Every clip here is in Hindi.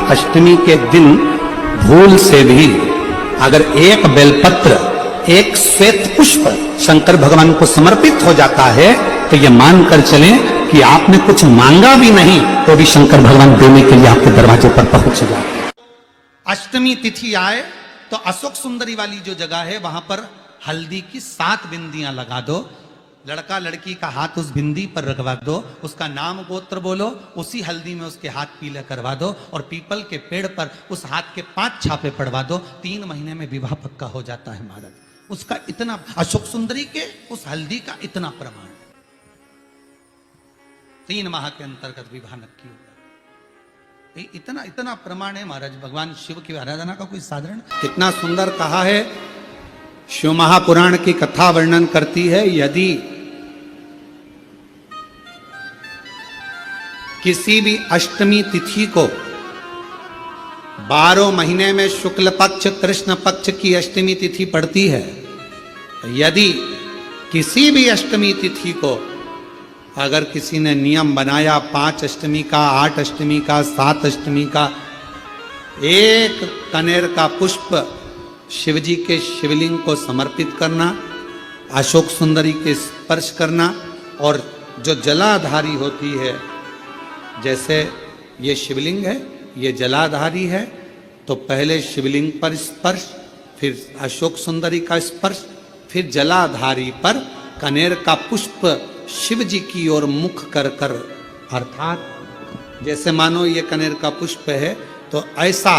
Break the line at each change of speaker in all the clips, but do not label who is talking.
अष्टमी के दिन भूल से भी अगर एक बेलपत्र, एक श्वेत पुष्प शंकर भगवान को समर्पित हो जाता है तो ये मानकर चलें कि आपने कुछ मांगा भी नहीं तो भी शंकर भगवान देने के लिए आपके दरवाजे पर पहुंच जाते।
अष्टमी तिथि आए तो अशोक सुंदरी वाली जो जगह है वहां पर हल्दी की 7 बिंदियां लगा दो, लड़का लड़की का हाथ उस बिंदी पर रखवा दो, उसका नाम गोत्र बोलो, उसी हल्दी में उसके हाथ पीले करवा दो और पीपल के पेड़ पर उस हाथ के 5 छापे पड़वा दो। 3 महीने में विवाह पक्का हो जाता है महाराज। उसका इतना, अशोक सुंदरी के उस हल्दी का इतना प्रमाण, 3 माह के अंतर्गत विवाह नक्की होगा। इतना इतना प्रमाण है महाराज। भगवान शिव की आराधना का कोई साधारण, कितना सुंदर कहा है। शिव महापुराण की कथा वर्णन करती है, यदि किसी भी अष्टमी तिथि को 12 महीने में शुक्ल पक्ष कृष्ण पक्ष की अष्टमी तिथि पड़ती है, यदि किसी भी अष्टमी तिथि को अगर किसी ने नियम बनाया 5 अष्टमी का, 8 अष्टमी का, 7 अष्टमी का, एक कनेर का पुष्प शिवजी के शिवलिंग को समर्पित करना, अशोक सुंदरी के स्पर्श करना, और जो जलाधारी होती है, जैसे ये शिवलिंग है, ये जलाधारी है, तो पहले शिवलिंग पर स्पर्श, फिर अशोक सुंदरी का स्पर्श, फिर जलाधारी पर कनेर का पुष्प शिव जी की ओर मुख कर कर, अर्थात जैसे मानो ये कनेर का पुष्प है तो ऐसा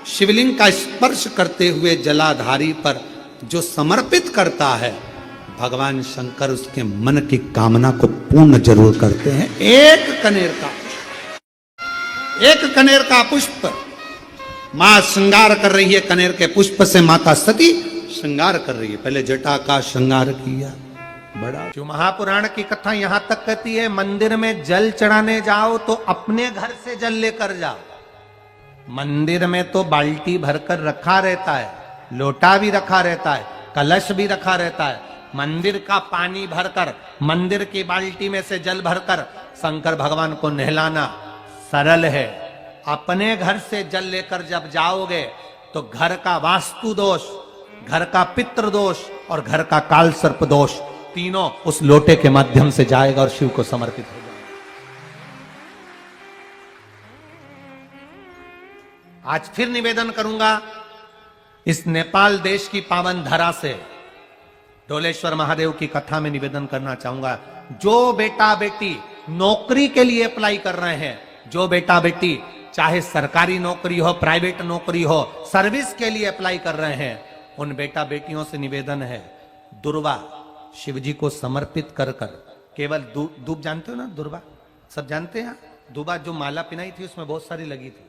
शिवलिंग का स्पर्श करते हुए जलाधारी पर जो समर्पित करता है, भगवान शंकर उसके मन की कामना को पूर्ण जरूर करते हैं। एक कनेर का पुष्प, मां श्रृंगार कर रही है, कनेर के पुष्प से माता सती श्रृंगार कर रही है। पहले जटा का श्रृंगार किया, बड़ा। जो महापुराण की कथा यहां तक कहती है, मंदिर में जल चढ़ाने जाओ तो अपने घर से जल लेकर जाओ। मंदिर में तो बाल्टी भरकर रखा रहता है, लोटा भी रखा रहता है, कलश भी रखा रहता है। मंदिर का पानी भरकर, मंदिर की बाल्टी में से जल भरकर शंकर भगवान को नहलाना सरल है। अपने घर से जल लेकर जब जाओगे तो घर का वास्तु दोष, घर का पितृ दोष और घर का काल सर्प दोष तीनों उस लोटे के माध्यम से जाएगा और शिव को समर्पित हो जाएगा। आज फिर निवेदन करूंगा, इस नेपाल देश की पावन धरा से डोलेश्वर महादेव की कथा में निवेदन करना चाहूंगा। जो बेटा बेटी नौकरी के लिए अप्लाई कर रहे हैं, जो बेटा बेटी चाहे सरकारी नौकरी हो, प्राइवेट नौकरी हो, सर्विस के लिए अप्लाई कर रहे हैं, उन बेटा बेटियों से निवेदन है, दुर्वा शिवजी को समर्पित कर कर, केवल दूब जानते हो ना, दुर्वा सब जानते हैं। दुबा जो माला पिनाई थी उसमें बहुत सारी लगी थी,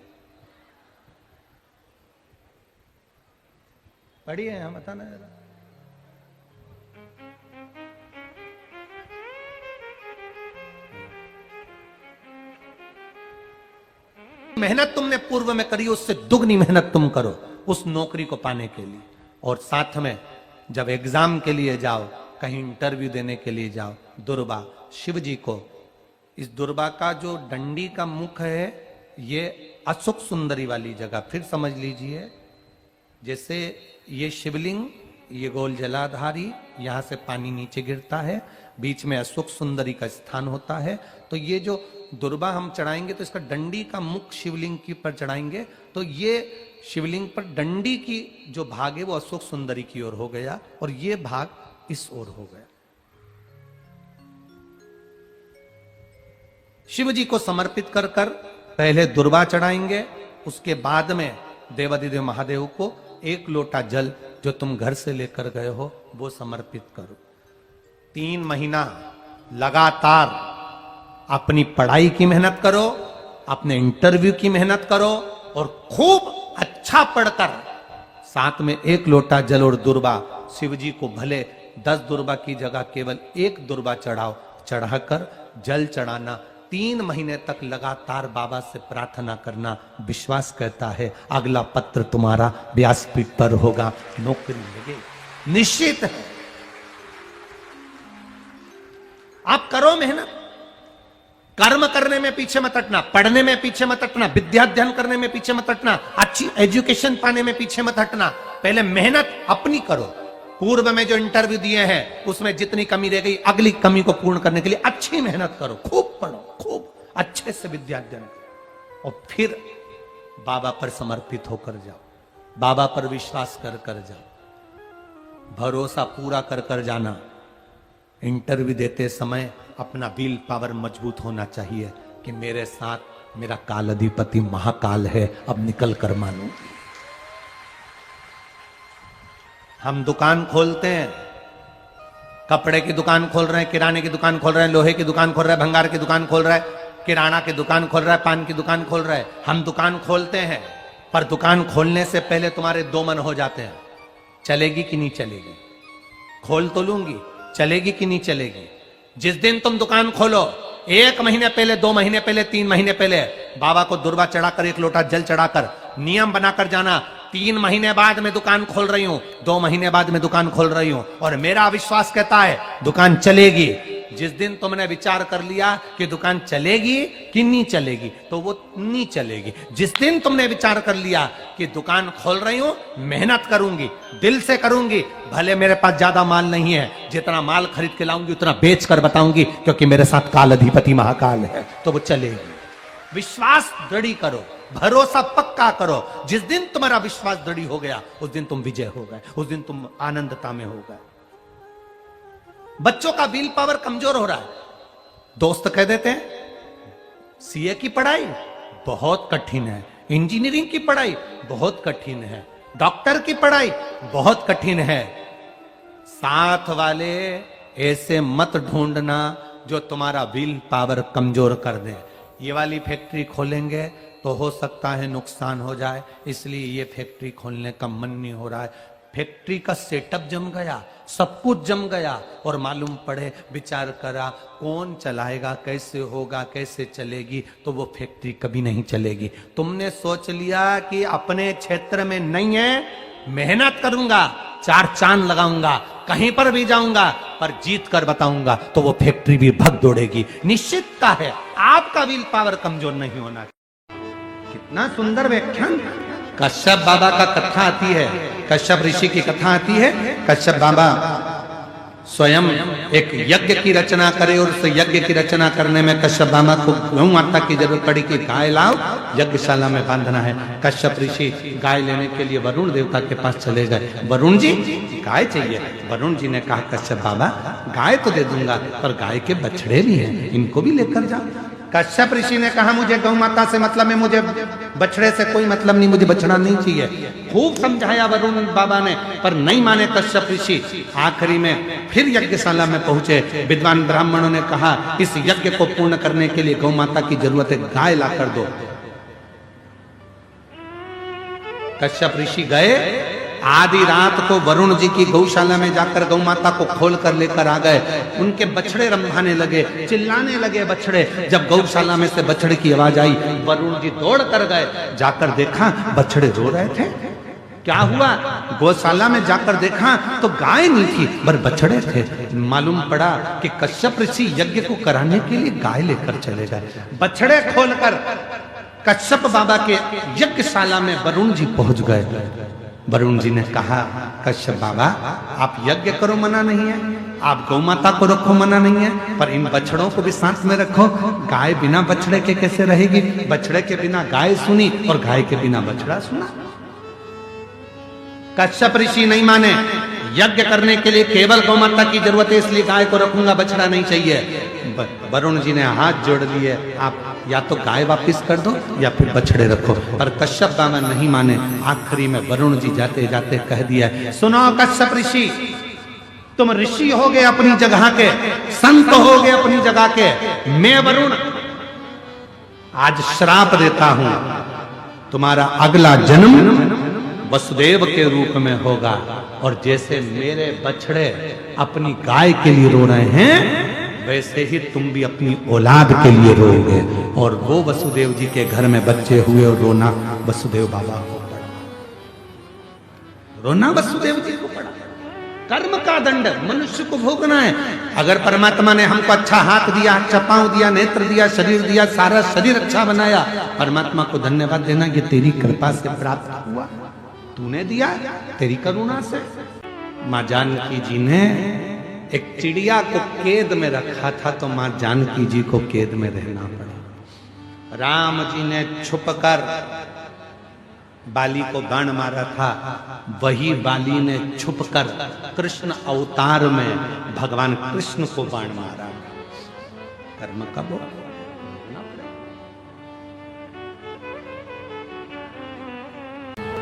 पढ़ी है यहाँ, बताना जरा। मेहनत तुमने पूर्व में करी, उससे दुगनी मेहनत तुम करो उस नौकरी को पाने के लिए। और साथ में जब एग्जाम के लिए जाओ, कहीं इंटरव्यू देने के लिए जाओ, दुर्वा शिव जी को, इस दुर्वा का जो डंडी का मुख है ये अशोक सुंदरी वाली जगह, फिर समझ लीजिए, जैसे ये शिवलिंग, ये गोल जलाधारी, यहां से पानी नीचे गिरता है, बीच में अशोक सुंदरी का स्थान होता है। तो ये जो दुर्वा हम चढ़ाएंगे तो इसका डंडी का मुख शिवलिंग की पर चढ़ाएंगे, तो ये शिवलिंग पर डंडी की जो भाग है वो अशोक सुंदरी की ओर हो गया और ये भाग इस ओर हो गया। शिव जी को समर्पित कर कर पहले दुर्वा चढ़ाएंगे, उसके बाद में देवाधिदेव महादेव को 1 लोटा जल जो तुम घर से लेकर गए हो वो समर्पित करो। 3 महीना लगातार अपनी पढ़ाई की मेहनत करो, अपने इंटरव्यू की मेहनत करो और खूब अच्छा पढ़कर साथ में 1 लोटा जल और दुर्वा, शिव जी को भले 10 दुर्वा की जगह केवल 1 दुर्वा चढ़ाओ, चढ़ाकर जल चढ़ाना, 3 महीने तक लगातार बाबा से प्रार्थना करना। विश्वास कहता है अगला पत्र तुम्हारा व्यासपीठ पर होगा, नौकरी लगेगी, निश्चित है। आप करो मेहनत, कर्म करने में पीछे मत हटना, पढ़ने में पीछे मत हटना, विद्याध्ययन करने में पीछे मत हटना, अच्छी एजुकेशन पाने में पीछे मत हटना। पहले मेहनत अपनी करो। पूर्व में जो इंटरव्यू दिए हैं उसमें जितनी कमी रह गई, अगली कमी को पूर्ण करने के लिए अच्छी मेहनत करो, खूब पढ़ो, खूब अच्छे से विद्याध्ययन करो, और फिर बाबा पर समर्पित होकर जाओ, बाबा पर विश्वास कर कर जाओ, भरोसा पूरा कर कर जाना। इंटरव्यू देते समय अपना विल पावर मजबूत होना चाहिए कि मेरे साथ मेरा काल अधिपति महाकाल है, अब निकल कर मानो। हम दुकान खोलते हैं, कपड़े की दुकान खोल रहे हैं, किराने की दुकान खोल रहे हैं, लोहे की दुकान खोल रहे हैं, भंगार की दुकान खोल रहा है, किराना की दुकान खोल रहा है, पान की दुकान खोल रहा है। हम दुकान खोलते हैं, पर दुकान खोलने से पहले तुम्हारे दो मन हो जाते हैं, चलेगी कि नहीं चलेगी। खोल तो लूंगी, चलेगी कि नहीं चलेगी। जिस दिन तुम दुकान खोलो, 1 महीने पहले, 2 महीने पहले, 3 महीने पहले बाबा को दुर्वा चढ़ाकर, 1 लोटा जल चढ़ाकर नियम बनाकर जाना, 3 महीने बाद मैं दुकान खोल रही हूं, 2 महीने बाद मैं दुकान खोल रही हूं, और मेरा विश्वास कहता है दुकान चलेगी। जिस दिन तुमने विचार कर लिया कि दुकान चलेगी कि नहीं चलेगी, तो वो नहीं चलेगी। जिस दिन तुमने विचार कर लिया कि दुकान खोल रही हूं, मेहनत करूंगी, दिल से करूंगी, भले मेरे पास ज्यादा माल नहीं है, जितना माल खरीद के लाऊंगी उतना बेच कर बताऊंगी, क्योंकि मेरे साथ काल अधिपति महाकाल है, तो वो चलेगी। विश्वास दृढ़ करो, भरोसा पक्का करो। जिस दिन तुम्हारा विश्वास दृढ़ हो गया, उस दिन तुम विजय हो गए, उस दिन तुम आनंदता में हो गए। बच्चों का विल पावर कमजोर हो रहा है। दोस्त कह देते हैं सीए की पढ़ाई बहुत कठिन है, इंजीनियरिंग की पढ़ाई बहुत कठिन है, डॉक्टर की पढ़ाई बहुत कठिन है। साथ वाले ऐसे मत ढूंढना जो तुम्हारा विल पावर कमजोर कर दे। ये वाली फैक्ट्री खोलेंगे तो हो सकता है नुकसान हो जाए, इसलिए ये फैक्ट्री खोलने का मन नहीं हो रहा है। फैक्ट्री का सेटअप जम गया, सब कुछ जम गया, और मालूम पड़े, विचार करा कौन चलाएगा, कैसे होगा, कैसे चलेगी, तो वो फैक्ट्री कभी नहीं चलेगी। तुमने सोच लिया कि अपने क्षेत्र में नहीं है, मेहनत करूंगा, 4 चांद लगाऊंगा, कहीं पर भी जाऊंगा, पर जीत कर बताऊंगा, तो वो फैक्ट्री भी भग दौड़ेगी। निश्चितता है आपका विल पावर कमजोर नहीं होना। कितना सुंदर व्याख्यान। कश्यप बाबा का कथा आती है, कश्यप ऋषि की कथा आती है। कश्यप बाबा स्वयं एक यज्ञ की रचना करे, और उस यज्ञ की रचना करने में कश्यप बाबा को गौ माता की जरूरत पड़ी कि गाय लाओ, यज्ञशाला में बांधना है। कश्यप ऋषि गाय लेने के लिए वरुण देवता के पास चले गए। वरुण जी गाय चाहिए। वरुण जी ने कहा कश्यप बाबा गाय तो दे दूंगा, पर गाय के बछड़े भी हैं, इनको भी लेकर जाओ। कश्यप ऋषि ने कहा मुझे गौ माता से मतलब है, मुझे बछड़े से कोई मतलब नहीं, मुझे बछड़ा नहीं चाहिए। खूब समझाया वरुण बाबा ने, पर नहीं माने कश्यप ऋषि। आखिरी में फिर यज्ञशाला में पहुंचे। विद्वान ब्राह्मणों ने कहा इस यज्ञ को पूर्ण करने के लिए गौ माता की जरूरत है, गाय ला कर दो। कश्यप ऋषि गए, आधी रात को वरुण जी की गौशाला में जाकर गौ माता को खोल कर लेकर आ गए। उनके बछड़े रंभाने लगे, चिल्लाने लगे बछड़े। जब गौशाला में से बछड़े की आवाज आई, वरुण जी दौड़ कर गए, जाकर देखा बछड़े रो रहे थे। क्या हुआ? गौशाला में जाकर देखा तो गाय नहीं थी, पर बछड़े थे। मालूम पड़ा कि कश्यप ऋषि यज्ञ को कराने के लिए गाय लेकर चले गए। बछड़े खोलकर कश्यप बाबा के यज्ञशाला में वरुण जी पहुंच गए। वरुण जी ने कहा कश्यप बाबा आप यज्ञ करो, मना नहीं है, आप गौ माता को रखो, मना नहीं है, पर इन बछड़ों को भी साथ में रखो। गाय बिना बछड़े के कैसे रहेगी? बछड़े के बिना गाय सुनी और गाय के बिना बछड़ा सुना। कश्यप ऋषि नहीं माने, यज्ञ करने के लिए केवल गौ माता की जरूरत है, इसलिए गाय को रखूंगा, बछड़ा नहीं चाहिए। वरुण जी ने हाथ जोड़ लिए, आप या तो गाय वापस कर दो या फिर बछड़े रखो। पर कश्यप बाबा नहीं माने। आखिरी में वरुण जी जाते जाते कह दिया, सुनो कश्यप ऋषि, तुम ऋषि हो गए अपनी जगह के, संत हो गए अपनी जगह के, मैं वरुण आज श्राप देता हूं, तुम्हारा अगला जन्म वसुदेव के रूप में होगा। और जैसे मेरे बछड़े अपनी गाय के लिए रो रहे हैं, वैसे ही तुम भी अपनी औलाद के लिए रोओगे। और वो वसुदेव जी के घर में बच्चे हुए और रोना वसुदेव बाबा को पड़ा, रोना वसुदेव जी को पड़ा। कर्म का दंड मनुष्य को भोगना है। अगर परमात्मा ने हमको अच्छा हाथ दिया, अच्छा पांव दिया, नेत्र दिया, शरीर दिया, सारा शरीर अच्छा बनाया, परमात्मा को धन्यवाद देना कि तेरी कृपा से प्राप्त हुआ, तूने दिया तेरी करुणा से। माँ जानकी जी ने एक चिड़िया को कैद में रखा था, तो माँ जानकी जी को कैद में रहना पड़ा। राम जी ने छुपकर बाली को बाण मारा था, वही बाली ने छुपकर कृष्ण अवतार में भगवान कृष्ण को बाण मारा। कर्म का भोग।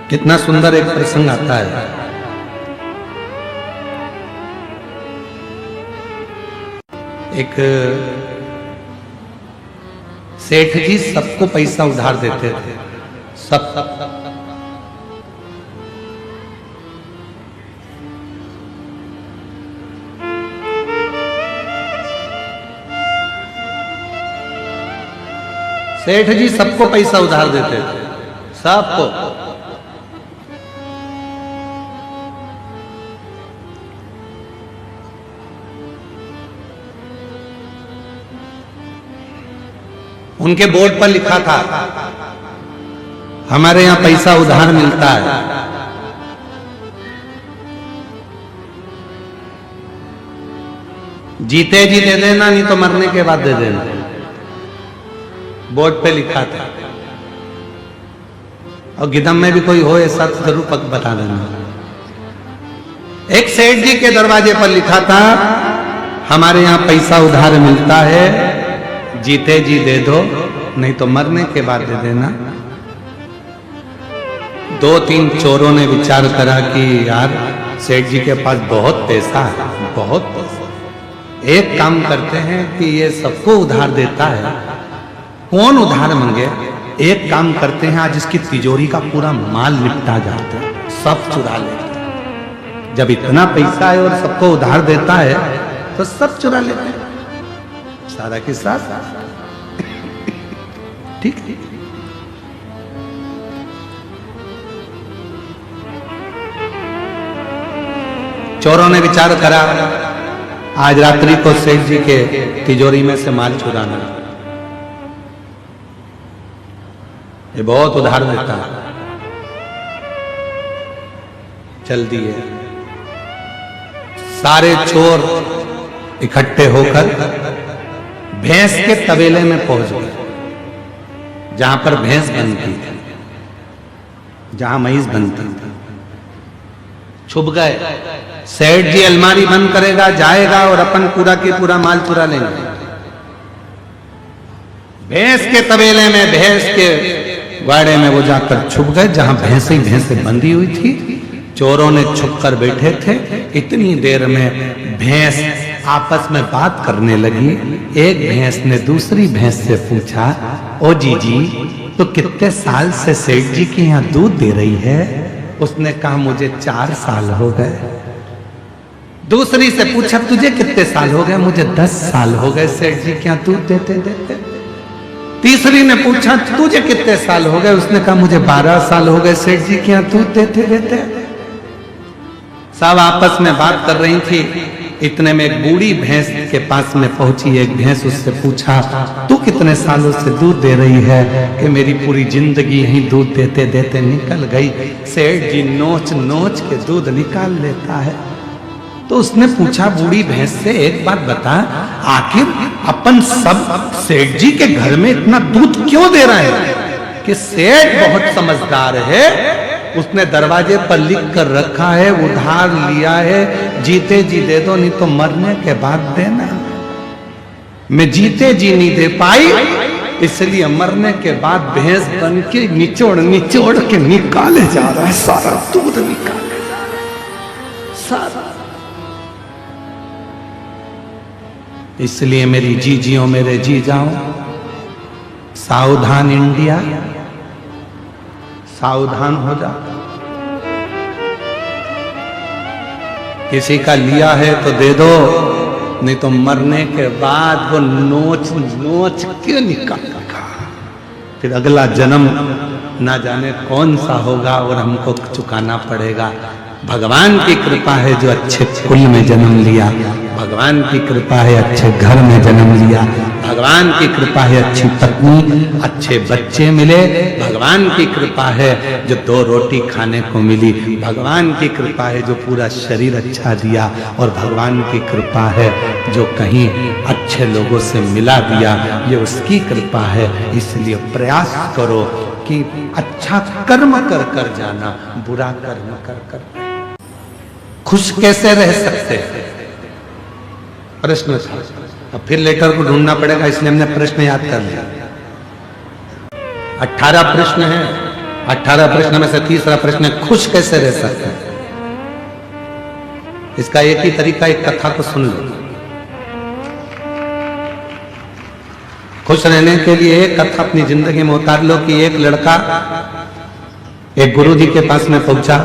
कितना सुंदर एक प्रसंग आता है। एक सेठ जी सबको पैसा उधार देते थे, सब। सेठ जी सबको पैसा उधार देते थे, सबको। उनके बोर्ड पर लिखा था, हमारे यहां पैसा उधार मिलता है। जीते जी दे देना, नहीं तो मरने के बाद दे देना। बोर्ड पे लिखा था। और गिदम में भी कोई हो ऐसा तो जरूर पक बता देना। एक सेठ जी के दरवाजे पर लिखा था, हमारे यहां पैसा उधार मिलता है, जीते जी दे दो, नहीं तो मरने के बाद दे देना। 2-3 चोरों ने विचार करा कि यार सेठ जी के पास बहुत पैसा है, बहुत पैसा। एक काम करते हैं कि ये सबको उधार देता है, कौन उधार मांगे? एक काम करते हैं, आज इसकी तिजोरी का पूरा माल निपटा जाता है, सब चुरा लेते हैं। जब इतना पैसा है और सबको उधार देता है तो सब चुरा लेते हैं, सारा के साथ। ठीक है। चोरों ने विचार करा, आज रात्रि को सेठ जी के तिजोरी में से माल चुराना। ये बहुत उधार देता है, चल दिए। सारे चोर इकट्ठे होकर भैंस के तबेले में पहुंच गए, जहां पर भैंस बनती थी, जहां महीस बनती थी। छुप गए। सेठ जी अलमारी बंद करेगा, जाएगा और अपन पूरा के पूरा माल चुरा लेंगे। भैंस के तबेले में, भैंस के वाड़े में वो जाकर छुप गए, जहां भैंसे भैंसे बंधी हुई थी। चोरों ने छुप कर बैठे थे। इतनी देर में भैंस आपस में बात करने लगी। एक भैंस ने दूसरी भैंस से पूछा, ओ जीजी, तो कितने साल से सेठ जी के यहाँ दूध दे रही है? उसने कहा, मुझे 4 साल हो गए। दूसरी से पूछा, तुझे कितने साल हो गए? मुझे 10 साल हो गए सेठ जी के यहाँ दूध देते देते। तीसरी ने पूछा, तुझे कितने साल हो गए? उसने कहा, मुझे 12 साल हो गए सेठ जी के यहाँ दूध देते देते। सब आपस में बात कर रही थी। इतने में एक बूढ़ी भैंस के पास में पहुंची। एक भैंस उससे पूछा, तू कितने सालों से दूध दे रही है? कि मेरी पूरी जिंदगी यही दूध देते देते निकल गई। सेठ जी नोच नोच के दूध निकाल लेता है। तो उसने पूछा बूढ़ी भैंस से, एक बात बता, आखिर अपन सब सेठ जी के घर में इतना दूध क्यों दे रहे हैं? कि सेठ बहुत समझदार है, उसने दरवाजे पर लिख कर रखा है, उधार लिया है, जीते जी दे दो, नहीं तो मरने के बाद देना। मैं जीते जी नहीं दे पाई, इसलिए मरने के बाद भैंस बन के निचोड़ निचोड़ के निकाले जा रहा है, सारा दूध निकाले जा रहा है, सारा। इसलिए मेरी जीजियों, मेरे जी जाओ, सावधान इंडिया, सावधान हो जा। किसी का लिया है तो दे दो, नहीं तो मरने के बाद वो नोच नोच के निकालेगा। फिर अगला जन्म ना जाने कौन सा होगा और हमको चुकाना पड़ेगा।
भगवान की कृपा है जो अच्छे कुल में जन्म लिया, भगवान की कृपा है अच्छे घर में जन्म लिया, भगवान की कृपा है अच्छी पत्नी, अच्छे बच्चे मिले, भगवान की कृपा है जो 2 रोटी खाने को मिली, भगवान की कृपा है जो पूरा शरीर अच्छा दिया, और भगवान की कृपा है जो कहीं अच्छे लोगों से मिला दिया, ये उसकी कृपा है। इसलिए प्रयास करो कि अच्छा कर्म कर कर जाना, बुरा कर्म कर कर। खुश कैसे रह सकते हैं, प्रश्न था। अब फिर लेटर को ढूंढना पड़ेगा, इसलिए हमने प्रश्न याद कर लिया। 18 प्रश्न है, 18 प्रश्न में से तीसरा प्रश्न है खुश कैसे रह सकते हैं। इसका एक ही तरीका, एक कथा को सुन लो। खुश रहने के लिए एक कथा अपनी जिंदगी में उतार लो कि एक लड़का एक गुरुजी के पास में पहुंचा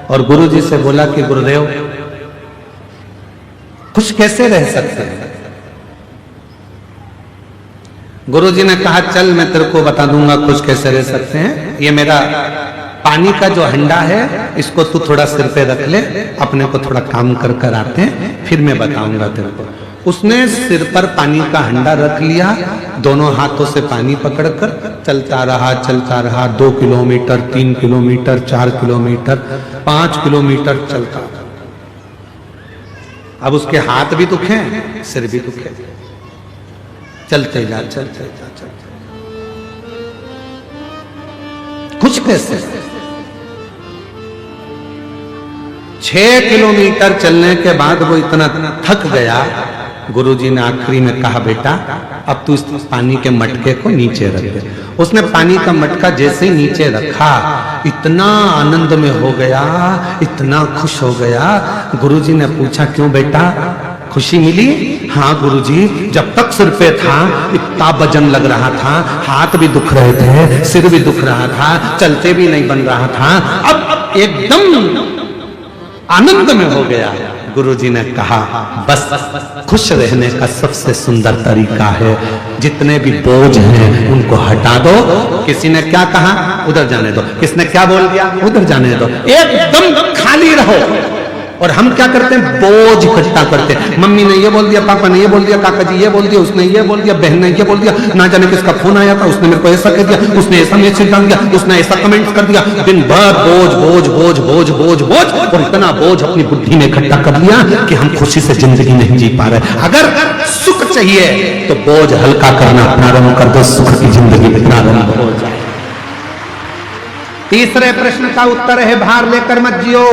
और गुरुजी से बोला कि गुरुदेव खुश कैसे रह सकते हैं। गुरुजी ने कहा चल मैं तेरे को बता दूंगा खुश कैसे रह सकते हैं। ये मेरा पानी का जो हंडा है इसको तू थोड़ा सिर पे रख ले, अपने को थोड़ा काम कर कर आते हैं, फिर मैं बताऊंगा तेरे को। उसने सिर पर पानी का हंडा रख लिया, दोनों हाथों से पानी पकड़कर चलता रहा 2 किलोमीटर, 3 किलोमीटर, 4 किलोमीटर, 5 किलोमीटर चलता। अब उसके हाथ भी दुखे, सिर भी दुखे, चलते जा। कुछ कैसे 6 किलोमीटर चलने के बाद वो इतना थक गया, गुरुजी ने आखिरी में कहा बेटा अब तू इस पानी के मटके को नीचे रख दे। उसने पानी का मटका जैसे ही नीचे रखा, इतना आनंद में हो गया, इतना खुश हो गया। गुरुजी ने पूछा क्यों बेटा, खुशी मिली? हाँ गुरुजी, जब तक सिर पे था इतना वजन लग रहा था, हाथ भी दुख रहे थे, सिर भी दुख रहा था, चलते भी नहीं बन रहा था, अब एकदम आनंद में हो गया। गुरुजी ने कहा बस खुश रहने का सबसे सुंदर तरीका है जितने भी बोझ हैं उनको हटा दो। किसी ने क्या कहा, उधर जाने दो, किसने क्या बोल दिया, उधर जाने दो, एकदम खाली रहो। और हम क्या करते हैं, बोझ इकट्ठा करते हैं। मम्मी ने ये बोल दिया, पापा ने ये बोल दिया, काका जी ये बोल दिया, उसने ये बोल दिया, बहन ने ये बोल दिया, ना जाने किसका फोन आया था, उसने मेरे को ऐसा कह दिया, उसने ऐसा मैसेज डाल दिया, उसने ऐसा कमेंट कर दिया। दिन भर बोझ बोझ बोझ बोझ बोझ बोझ, और इतना बोझ अपनी बुद्धि में इकट्ठा कर लिया कि हम खुशी से जिंदगी नहीं जी पा रहे। अगर सुख चाहिए तो बोझ हल्का करना प्रारंभ कर दो, सुख की जिंदगी प्रारंभ हो जाए। तीसरे प्रश्न का उत्तर है भार लेकर मत जियो।